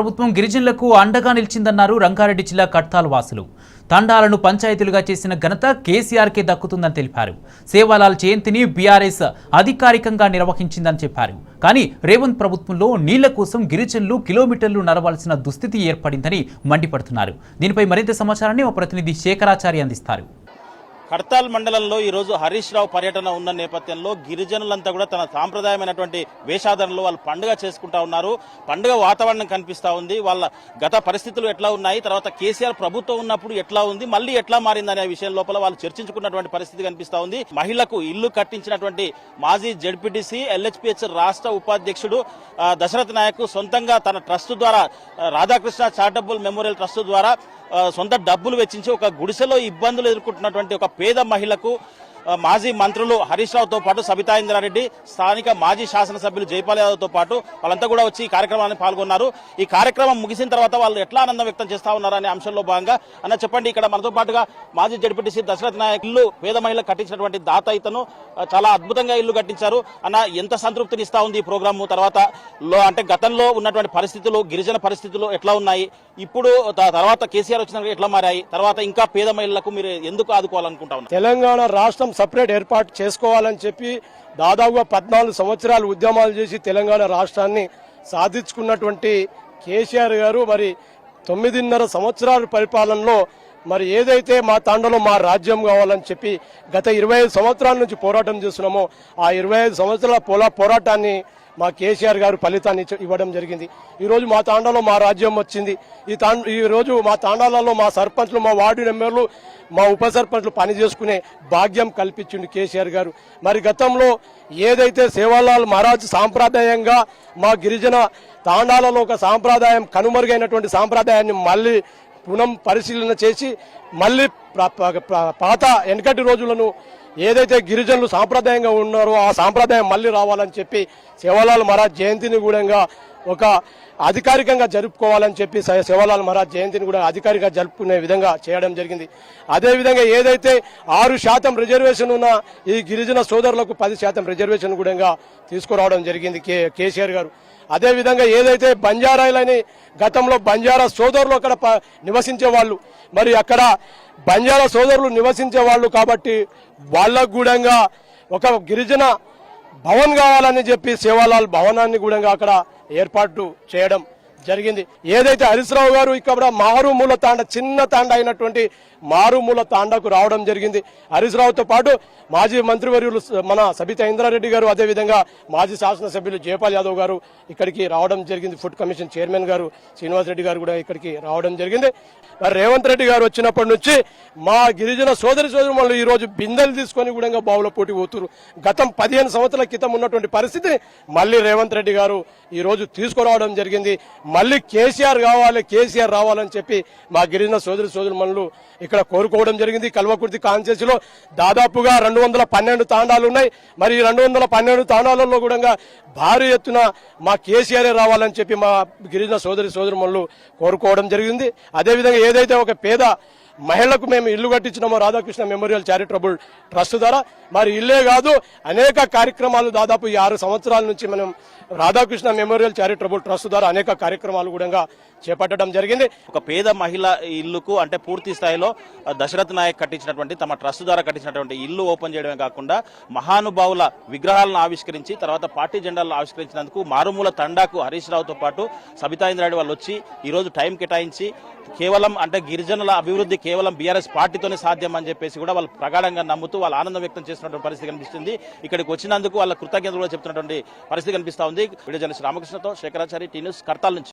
ప్రభుత్వం గిరిజనులకు అండగా నిలిచిందన్నారు రంగారెడ్డి జిల్లా కట్టాల్ వాసులు. తండాలను పంచాయతీలుగా చేసిన ఘనత కేసీఆర్కే దక్కుతుందని తెలిపారు. సేవాలాల్ జయంతిని బీఆర్ఎస్ అధికారికంగా నిర్వహించిందని చెప్పారు. కానీ రేవంత్ ప్రభుత్వంలో నీళ్ల కోసం గిరిజనులు కిలోమీటర్లు నడవాల్సిన దుస్థితి ఏర్పడిందని మండిపడుతున్నారు. దీనిపై మరింత సమాచారాన్ని మా ప్రతినిధి శేఖరాచారి అందిస్తారు. కడ్తాల్ మండలంలో ఈరోజు హరీష్ రావు పర్యటన ఉన్న నేపథ్యంలో గిరిజనులంతా కూడా తన సాంప్రదాయమైనటువంటి వేషాధారణలో వాళ్ళు పండుగ చేసుకుంటా ఉన్నారు. పండుగ వాతావరణం కనిపిస్తూ ఉంది. వాళ్ళ గత పరిస్థితులు ఎట్లా ఉన్నాయి, తర్వాత కేసీఆర్ ప్రభుత్వం ఉన్నప్పుడు ఎట్లా ఉంది, మళ్ళీ ఎట్లా మారిందనే విషయం లోపల వాళ్ళు చర్చించుకున్నటువంటి పరిస్థితి కనిపిస్తూ ఉంది. మహిళకు ఇల్లు కట్టించినటువంటి మాజీ జెడ్పీటీసీ ఎల్హెచ్పిహెచ్ రాష్ట్ర ఉపాధ్యక్షుడు దశరథ్ నాయక్ సొంతంగా తన ట్రస్ట్ ద్వారా రాధాకృష్ణ చారిటబుల్ మెమోరియల్ ట్రస్ట్ ద్వారా సొంత డబ్బులు వెచ్చించి ఒక గుడిసెలో ఇబ్బందులు ఎదుర్కొంటున్నటువంటి ఒక పేద మహిళకు మాజీ మంత్రులు హరీష్ రావుతో పాటు సబితా ఇంద్రారెడ్డి, స్థానిక మాజీ శాసనసభ్యులు జైపాల్ యాదవ్తో పాటు వాళ్ళంతా కూడా వచ్చి ఈ కార్యక్రమాన్ని పాల్గొన్నారు. ఈ కార్యక్రమం ముగిసిన తర్వాత వాళ్ళు ఎట్లా ఆనందం వ్యక్తం చేస్తా ఉన్నారు అనే అంశంలో భాగంగా అన్న చెప్పండి, ఇక్కడ మనతో పాటుగా మాజీ జడ్పీటీసీ దశరథ్ నాయక్ ఇల్లు పేద మహిళలకు కట్టించినటువంటి దాత ఇతను చాలా అద్భుతంగా ఇల్లు కట్టించారు అన్న, ఎంత సంతృప్తిని ఇస్తా ఉంది ఈ ప్రోగ్రాము? తర్వాత అంటే గతంలో ఉన్నటువంటి పరిస్థితులు, గిరిజన పరిస్థితులు ఎట్లా ఉన్నాయి, ఇప్పుడు తర్వాత కేసీఆర్ వచ్చిన ఎట్లా మారాయి, తర్వాత ఇంకా పేద మహిళలకు మీరు ఎందుకు ఆదుకోవాలనుకుంటా ఉన్నారు? తెలంగాణ రాష్ట్రం సపరేట్ ఏర్పాటు చేసుకోవాలని చెప్పి దాదాపుగా 14 సంవత్సరాలు ఉద్యమాలు చేసి తెలంగాణ రాష్ట్రాన్ని సాధించుకున్నటువంటి కేసీఆర్ గారు మరి 9.5 సంవత్సరాల పరిపాలనలో మరి ఏదైతే మా తాండలో మా రాజ్యం కావాలని చెప్పి గత 25 సంవత్సరాల నుంచి పోరాటం చేస్తున్నామో ఆ 25 సంవత్సరాల పోరాటాన్ని మా కేసీఆర్ గారు ఫలితాన్ని ఇవ్వడం జరిగింది. ఈరోజు మా తాండాలో మా రాజ్యం వచ్చింది. ఈరోజు మా తాండాలలో మా సర్పంచ్లు, మా వార్డు మెంబర్లు, మా ఉప సర్పంచ్లు పని చేసుకునే భాగ్యం కల్పించింది కేసీఆర్ గారు. మరి గతంలో ఏదైతే సేవాలాల్ మహారాజ్ సాంప్రదాయంగా మా గిరిజన తాండాలలో ఒక సాంప్రదాయం కనుమరుగైనటువంటి సాంప్రదాయాన్ని మళ్ళీ పునః పరిశీలన చేసి మళ్ళీ పాత వెనకటి రోజులను ఏదైతే గిరిజనులు సాంప్రదాయంగా ఉన్నారో ఆ సాంప్రదాయం మళ్ళీ రావాలని చెప్పి సేవాలాల్ మహారాజ్ జయంతిని కూడా ఒక అధికారికంగా జరుపుకోవాలని చెప్పి సేవాలాల్ మహారాజ్ జయంతిని కూడా అధికారికంగా జరుపుకునే విధంగా చేయడం జరిగింది. అదేవిధంగా ఏదైతే 6% రిజర్వేషన్ ఉన్న ఈ గిరిజన సోదరులకు 10% రిజర్వేషన్ కూడా తీసుకురావడం జరిగింది కేసీఆర్ గారు. అదేవిధంగా ఏదైతే బంజారాలని గతంలో బంజారా సోదరులు అక్కడ నివసించే వాళ్ళు, మరి అక్కడ బంజారా సోదరులు నివసించే వాళ్ళు కాబట్టి వాళ్ళకు కూడా ఒక గిరిజన భవన్ కావాలని చెప్పి సేవాలాల్ భవనాన్ని కూడా అక్కడ ఏర్పాటు చేయడం జరిగింది. ఏదైతే హరీష్ రావు గారు ఇక్కడ మారుమూల తాండ, చిన్న తాండ అయినటువంటి మారుమూల తాండకు రావడం జరిగింది. హరీష్ రావుతో పాటు మాజీ మంత్రివర్యులు మన సబితా ఇంద్రారెడ్డి గారు, అదేవిధంగా మాజీ శాసనసభ్యులు జైపాల్ యాదవ్ గారు ఇక్కడికి రావడం జరిగింది. ఫుడ్ కమిషన్ చైర్మన్ గారు శ్రీనివాస్ రెడ్డి గారు కూడా ఇక్కడికి రావడం జరిగింది. మరి రేవంత్ రెడ్డి గారు వచ్చినప్పటి నుంచి మా గిరిజన సోదరులు ఈ రోజు బిందెలు తీసుకొని కూడా బావుల పోటీ పోతున్నారు. గతం 15 సంవత్సరాల క్రితం ఉన్నటువంటి పరిస్థితిని మళ్ళీ రేవంత్ రెడ్డి గారు ఈ రోజు తీసుకురావడం జరిగింది. మళ్ళీ కేసీఆర్ రావాలని చెప్పి మా గిరిజన సోదరులు ఇక్కడ కోరుకోవడం జరిగింది. కల్వకుర్తి కాన్స్టిట్యూన్సీలో దాదాపుగా 212 తాండాలు ఉన్నాయి. మరి 212 తాండాలలో కూడా భారీ ఎత్తున మా కేసీఆర్ రావాలని చెప్పి మా గిరిజన సోదరులు కోరుకోవడం జరిగింది. అదేవిధంగా ఏదైతే ఒక పేద మహిళలకు మేము ఇల్లు కట్టించినామో రాధాకృష్ణ మెమోరియల్ చారిటబుల్ ట్రస్ట్ ద్వారా, మరి ఇల్లే కాదు అనేక కార్యక్రమాలు దాదాపు 6 సంవత్సరాల నుంచి మనం రాధాకృష్ణ మెమోరియల్ చారిటబుల్ ట్రస్ట్ ద్వారా అనేక కార్యక్రమాలు కూడా చేపట్టడం జరిగింది. ఒక పేద మహిళ ఇల్లుకు అంటే పూర్తి స్థాయిలో దశరథ్ నాయక్ కట్టించినటువంటి తమ ట్రస్ట్ ద్వారా కట్టించినటువంటి ఇల్లు ఓపెన్ చేయడమే కాకుండా మహానుభావుల విగ్రహాలను ఆవిష్కరించి తర్వాత పార్టీ జెండాలను ఆవిష్కరించినందుకు మారుమూల తండాకు హరీష్ రావుతో పాటు సబితా ఇంద్రారెడ్డి వాళ్ళు వచ్చి ఈరోజు టైం కేటాయించి కేవలం అంటే గిరిజనుల అభివృద్ధి కేవలం బీఆర్ఎస్ పార్టీతోనే సాధ్యం అని చెప్పేసి కూడా వాళ్ళు ప్రగాఢంగా నమ్ముతూ వాళ్ళ ఆనందం వ్యక్తం చేస్తున్నటువంటి పరిస్థితి కనిపిస్తుంది. ఇక్కడికి వచ్చినందుకు వాళ్ళ కృతజ్ఞతలు కూడా చెప్తున్నటువంటి పరిస్థితి కనిపిస్తా ఉంది. వీడియో జర్నలిస్ట్ రామకృష్ణతో శేఖరాచారి, టీ న్యూస్, కర్తాల్ నుంచి.